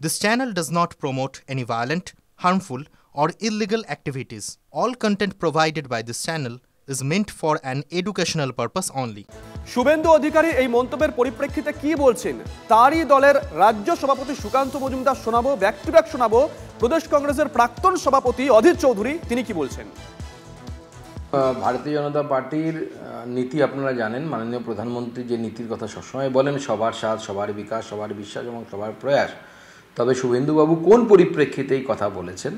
This channel does not promote any violent, harmful, or illegal activities. All content provided by this channel is meant for an educational purpose only. Suvendu Adhikari এই মন্তব্যের পরিপ্রেক্ষিতে কি বলছেন তারই দলের রাজ্য সভাপতি সুকান্ত মজুমদার শোনাবো, ব্যাক টু ব্যাক শোনাবো প্রদেশ কংগ্রেসের প্রাক্তন সভাপতি অধীর চৌধুরী তিনি কি বলছেন। ভারতীয় জনতা পার্টির নীতি আপনারা জানেন, মাননীয় প্রধানমন্ত্রী যে নীতির কথা সবসময় বলেন, সবার সাথ, সবার বিকাশ, সবার বিশ্বাস এবং সবার প্রয়াস। তবে শুভেন্দুবাবু কোন পরিপ্রেক্ষিতে এই কথা বলেছেন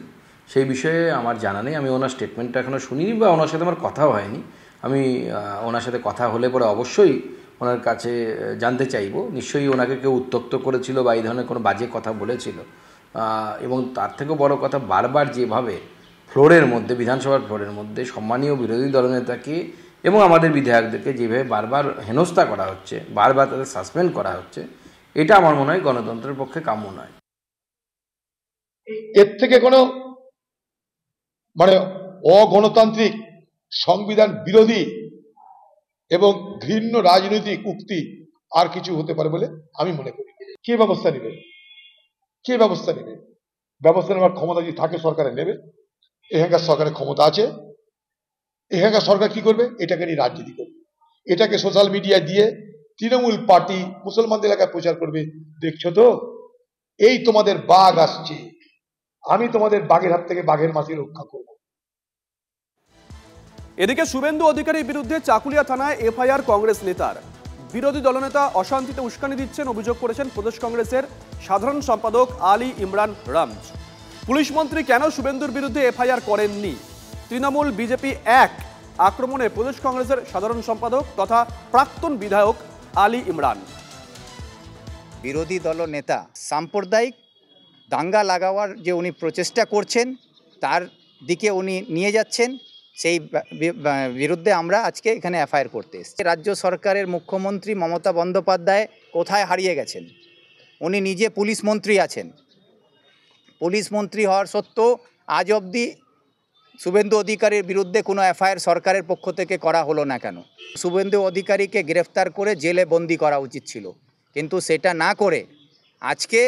সেই বিষয়ে আমার জানা নেই। আমি ওনার স্টেটমেন্টটা এখনও শুনিনি বা ওনার সাথে আমার কথাও হয়নি। আমি ওনার সাথে কথা হলে পরে অবশ্যই ওনার কাছে জানতে চাইব। নিশ্চয়ই ওনাকে কেউ উত্ত্যক্ত করেছিল বা এই ধরনের কোনো বাজে কথা বলেছিল, এবং তার থেকেও বড় কথা বারবার যেভাবে ফ্লোরের মধ্যে, বিধানসভার ফ্লোরের মধ্যে সম্মানীয় বিরোধী দলনেতাকে এবং আমাদের বিধায়কদেরকে যেভাবে বারবার হেনস্থা করা হচ্ছে, বারবার তাদের সাসপেন্ড করা হচ্ছে, এটা আমার মনে হয় গণতন্ত্রের পক্ষে কাম্য নয়। এর থেকে কোনো অগণতান্ত্রিক, সংবিধান বিরোধী এবং ঘৃণ্য রাজনৈতিক উক্তি আর কিছু হতে পারে বলে আমি মনে করি। কে ব্যবস্থা নেবে? কে ব্যবস্থা নেবে? ব্যবস্থা নেওয়ার ক্ষমতা যদি থাকে সরকারের নেবে। এখানকার সরকারের ক্ষমতা আছে। এখানকার সরকার কি করবে? এটাকে নিয়ে রাজনীতি করবে, এটাকে সোশ্যাল মিডিয়ায় দিয়ে তৃণমূল পার্টি মুসলমানদের এলাকায় প্রচার করবে। দেখছো তো, এই তোমাদের বাঘ আসছে, আমি তোমাদের বাঘের হাত থেকে বাঘের মাসি রক্ষা করব। এদিকে শুভেন্দু অধিকারীর বিরুদ্ধে চাকুলিয়া থানায় এফআইআর কংগ্রেস নেতার। বিরোধী দলনেতা অশান্তিতে উস্কানি দিচ্ছেন অভিযোগ করেছেন প্রদেশ কংগ্রেসের সাধারণ সম্পাদক আলী ইমরান রামজ। পুলিশ মন্ত্রী কেন শুভেন্দুর বিরুদ্ধে এফআইআর করেননি? তৃণমূল বিজেপি এক আক্রমণে প্রদেশ কংগ্রেসের সাধারণ সম্পাদক তথা প্রাক্তন বিধায়ক আলী ইমরান। বিরোধী দলনেতা সাম্প্রদায়িক দাঙ্গা লাগাবার যে উনি প্রচেষ্টা করছেন তার দিকে উনি নিয়ে যাচ্ছেন, সেই বিরুদ্ধে আমরা আজকে এখানে এফআইআর করতে এসেছি। রাজ্য সরকারের মুখ্যমন্ত্রী মমতা বন্দ্যোপাধ্যায় কোথায় হারিয়ে গেছেন? উনি নিজে পুলিশ মন্ত্রী আছেন। পুলিশ মন্ত্রী হওয়ার সত্ত্বেও আজ অবধি শুভেন্দু অধিকারীর বিরুদ্ধে কোনো এফআইআর সরকারের পক্ষ থেকে করা হলো না কেন? শুভেন্দু অধিকারীকে গ্রেফতার করে জেলে বন্দি করা উচিত ছিল, কিন্তু সেটা না করে আজকে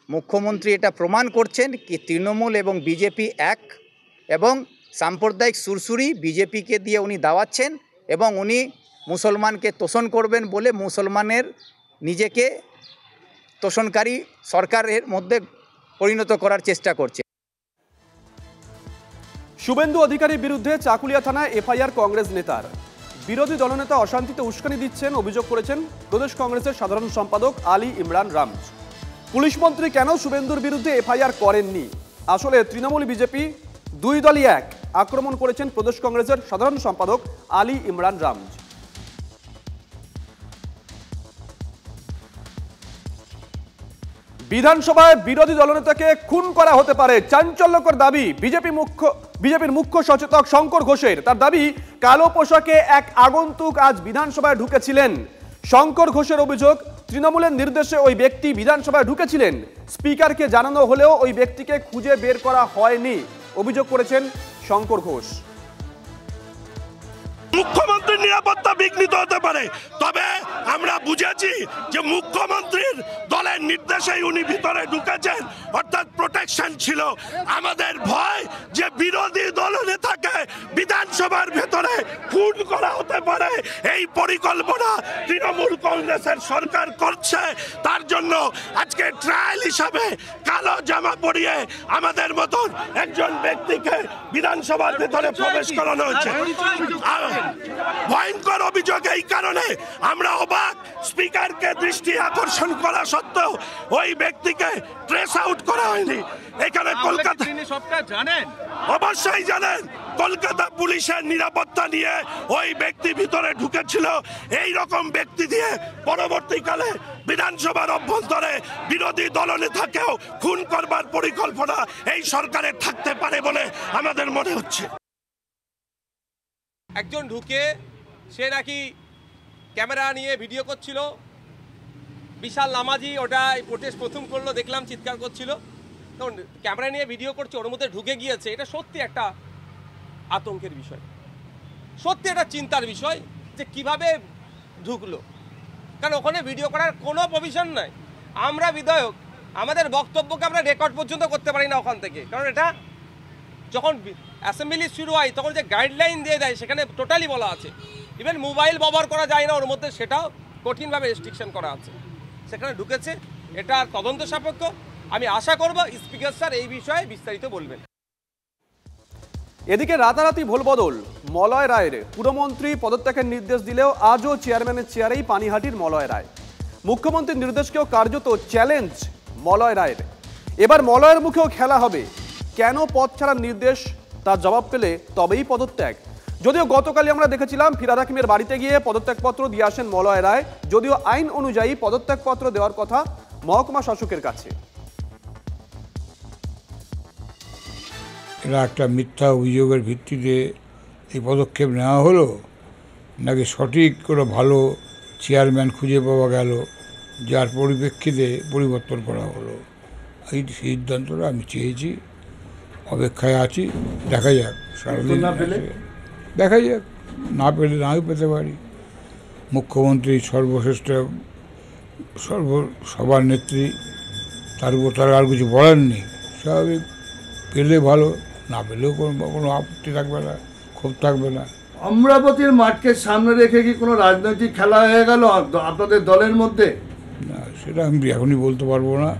মুখ্যমন্ত্রী এটা প্রমাণ করছেন কি তৃণমূল এবং বিজেপি এক, এবং সাম্প্রদায়িক সুরসুরি বিজেপিকে দিয়ে উনি দাওয়াচ্ছেন এবং উনি মুসলমানকে তোষণ করবেন বলে মুসলমানের নিজেকে তোষণকারী সরকারের মধ্যে পরিণত করার চেষ্টা করছে। শুভেন্দু অধিকারীর বিরুদ্ধে চাকুলিয়া থানায় এফআইআর কংগ্রেস নেতার। বিরোধী দলনেতা অশান্তিতে উস্কানি দিচ্ছেন অভিযোগ করেছেন প্রদেশ কংগ্রেসের সাধারণ সম্পাদক আলী ইমরান রামজ। পুলিশ মন্ত্রী কেন শুভেন্দুর বিরুদ্ধে এফআইআর করেননি? আসলে তৃণমূল বিজেপি দুই দলই এক আক্রমণ করেছেন প্রদেশ কংগ্রেসের সাধারণ সম্পাদক আলী ইমরান রামজ। বিধানসভায় বিরোধী দলনেতাকে খুন করা হতে পারে, চাঞ্চল্যকর দাবি বিজেপির মুখ্য সচেতক শঙ্কর ঘোষের। তার দাবি, কালো পোশাকে এক আগন্তুক আজ বিধানসভায় ঢুকেছিলেন। শঙ্কর ঘোষের অভিযোগ, তৃণমূলের নির্দেশে ওই ব্যক্তি বিধানসভায় ঢুকেছিলেন, স্পিকারকে জানানো হলেও ওই ব্যক্তিকে খুঁজে বের করা হয়নি, অভিযোগ করেছেন শঙ্কর ঘোষ। মুখ্যমন্ত্রীর নিরাপত্তা বিঘ্নিত হতে পারে, তবে আমরা বুঝেছি যে মুখ্যমন্ত্রীর দলের নির্দেশেই উনি ভিতরে ঢুকেছেন, অর্থাৎ প্রোটেকশন ছিল। আমাদের ভয় যে বিরোধী দলনেতাকে বিধানসভার ভেতরে খুন করা হতে পারে, এই পরিকল্পনা তৃণমূল কংগ্রেসের সরকার করছে। তার জন্য আজকে ট্রায়াল হিসাবে কালো জামা পরিয়ে আমাদের মতন একজন ব্যক্তিকে বিধানসভার ভেতরে প্রবেশ করানো হচ্ছে। ভয়ঙ্কর অভিযোগ। এই কারণে আমরা অবাক, স্পিকারকে দৃষ্টি আকর্ষণ করা সত্ত্বেও ওই ব্যক্তিকে ট্রেস আউট করা হয়নি। এখানে কলকাতা সবটা জানেন, অবশ্যই জানেন, কলকাতা পুলিশের নিরাপত্তা নিয়ে ওই ব্যক্তি ভিতরে ঢুকেছিল। এই রকম ব্যক্তি দিয়ে পরবর্তীকালে বিধানসভার অভ্যন্তরে বিরোধী দলনেতাকেও খুন করবার পরিকল্পনা এই সরকারের থাকতে পারে বলে আমাদের মনে হচ্ছে। একজন ঢুকে সে নাকি ক্যামেরা নিয়ে ভিডিও করছিল, বিশাল নামাজি, ওটা প্রোটেস্ট প্রথম করলো দেখলাম, চিৎকার করছিল, তখন ক্যামেরা নিয়ে ভিডিও করছে, ওর মধ্যে ঢুকে গিয়েছে। এটা সত্যি একটা আতঙ্কের বিষয়, সত্যি একটা চিন্তার বিষয় যে কিভাবে ঢুকলো, কারণ ওখানে ভিডিও করার কোনো প্রভিশন নাই। আমরা বিধায়ক, আমাদের বক্তব্যকে আমরা রেকর্ড পর্যন্ত করতে পারি না ওখান থেকে, কারণ এটা যখন অ্যাসেম্বলি শুরু হয় তখন যে গাইডলাইন দিয়ে দেয় সেখানে টোটালি বলা আছে ইভেন মোবাইল ব্যবহার করা যায় না ওর মধ্যে, সেটাও কঠিনভাবে রেস্ট্রিকশন করা আছে। সেখানে ঢুকেছে, এটা তদন্ত সাপেক্ষ। আমি আশা করব স্পিকার স্যার এই বিষয়ে বিস্তারিত বলবেন। এদিকে রাতারাতি ভোলবদল, মলয় রায়ের পুরমন্ত্রী পদত্যাগের নির্দেশ দিলেও আজও চেয়ারম্যানের চেয়ারেই পানিহাটির মলয় রায়। মুখ্যমন্ত্রীর নির্দেশকেও কার্যত চ্যালেঞ্জ মলয় রায়ের। এবার মলয়ের মুখেও খেলা হবে, কেন পদ ছাড়ার নির্দেশ তার জবাব পেলে তবেই পদত্যাগ। যদিও গতকালই আমরা দেখেছিলাম ফিরহাদ হাকিমের বাড়িতে গিয়ে পদত্যাগপত্র দিয়ে আসেন মলয় রায়, যদিও আইন অনুযায়ী পদত্যাগপত্র দেওয়ার কথা মহকুমা শাসকের কাছে। এরা একটা মিথ্যা অভিযোগের ভিত্তিতে এই পদক্ষেপ নেওয়া হলো, নাকি সঠিক করে ভালো চেয়ারম্যান খুঁজে পাওয়া গেল যার পরিপ্রেক্ষিতে পরিবর্তন করা হলো, এই সিদ্ধান্তটা আমি চেয়েছি, অপেক্ষায় আছি। দেখা যাক, সারাদিন দেখা যাক, না পেলে নাও পেতে পারি। মুখ্যমন্ত্রী সর্বশ্রেষ্ঠ সবার নেত্রী, তার উপর তার আর কিছু বলার নেই। স্বাভাবিক, পেলে ভালো, না পেলেও কোনো আপত্তি থাকবে না, ক্ষোভ থাকবে না। অমরাবতীর মাঠকে সামনে রেখে কি কোনো রাজনৈতিক খেলা হয়ে গেল আপনাদের দলের মধ্যে? না, সেটা আমি এখনই বলতে পারবো না,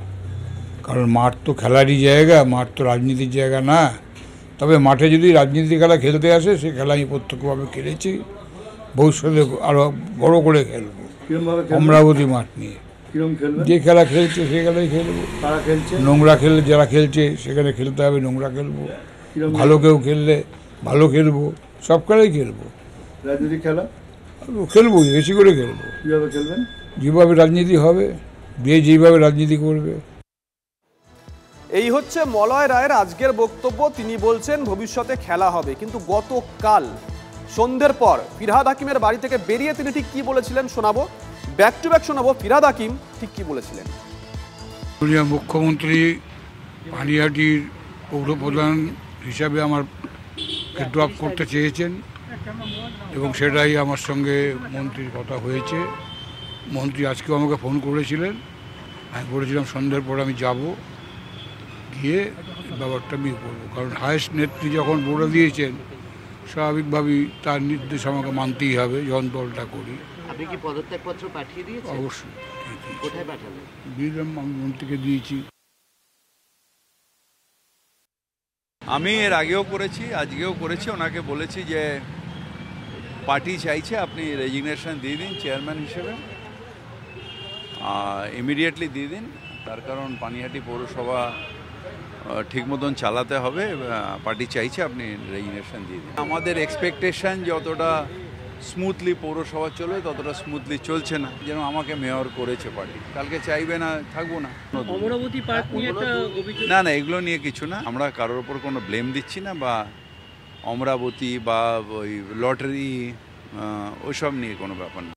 কারণ মাঠ তো খেলারই জায়গা, মাঠ তো রাজনীতির জায়গা না। তবে মাঠে যদি রাজনীতি খেলা খেলতে আসে, সে খেলা আমি প্রত্যক্ষভাবে খেলেছি, ভবিষ্যতে আরও বড় করে খেলবো অমরাবতী মাঠ নিয়ে। যে খেলা খেলছে সে খেলাই খেলবো। নোংরা খেললে যারা খেলছে সেখানে খেলতে হবে, নোংরা খেলবো। ভালো কেউ খেললে ভালো খেলবো, সব খেলাই খেলবো। রাজনীতি খেলা খেলবো, বেশি করে খেলবো। কিভাবে খেলবেন? যেভাবে রাজনীতি হবে, যেভাবে রাজনীতি করবে। এই হচ্ছে মলয় রায়ের আজকের বক্তব্য। তিনি বলছেন ভবিষ্যতে খেলা হবে, কিন্তু গতকাল সন্ধ্যের পর ফিরহাদ হাকিমের বাড়ি থেকে বেরিয়ে তিনি ঠিক কি বলেছিলেন শোনাবো। ব্যাক টু ব্যাক শোনাবো ফিরহাদ হাকিম ঠিক কি বলেছিলেন। মুখ্যমন্ত্রী পানিহাটির পৌরপ্রধান হিসাবে আমার ড্রপ করতে চেয়েছেন এবং সেটাই আমার সঙ্গে মন্ত্রীর কথা হয়েছে। মন্ত্রী আজকেও আমাকে ফোন করেছিলেন, আমি বলেছিলাম সন্ধ্যের পর আমি যাব, গিয়ে ব্যাপারটা বিয়ে করবো। কারণ হায়েস্ট নেত্রী যখন বলে দিয়েছেন, স্বাভাবিকভাবেই তার নির্দেশ আমাকে মানতেই হবে যখন দলটা করি। আপনি কি পদত্যাগপত্র পাঠিয়ে দিয়েছেন? অবশ্যই। কোথায় পাঠালেন? দিলাম, আমি মন্ত্রীকে দিয়েছি। আমি এর আগেও করেছি, আজকেও করেছি। ওনাকে বলেছি যে পার্টি চাইছে আপনি রেজিগনেশন দিয়ে দিন চেয়ারম্যান হিসেবে, ইমিডিয়েটলি দিয়ে দিন। তার কারণ পানিহাটি পৌরসভা ঠিক মতন চালাতে হবে, পার্টি চাইছে আপনি রেজিগনেশন দিয়ে দিন। আমাদের এক্সপেকটেশন যতটা স্মুথলি পৌরসভা চলবে ততটা স্মুথলি চলছে না, যেন আমাকে মেয়র করেছে পার্টি, কালকে চাইবে না থাকবো না। না না, এগুলো নিয়ে কিছু না, আমরা কারোর ওপর কোনো ব্লেম দিচ্ছি না, বা অমরাবতী বা ওই লটারি ওইসব নিয়ে কোনো ব্যাপার না।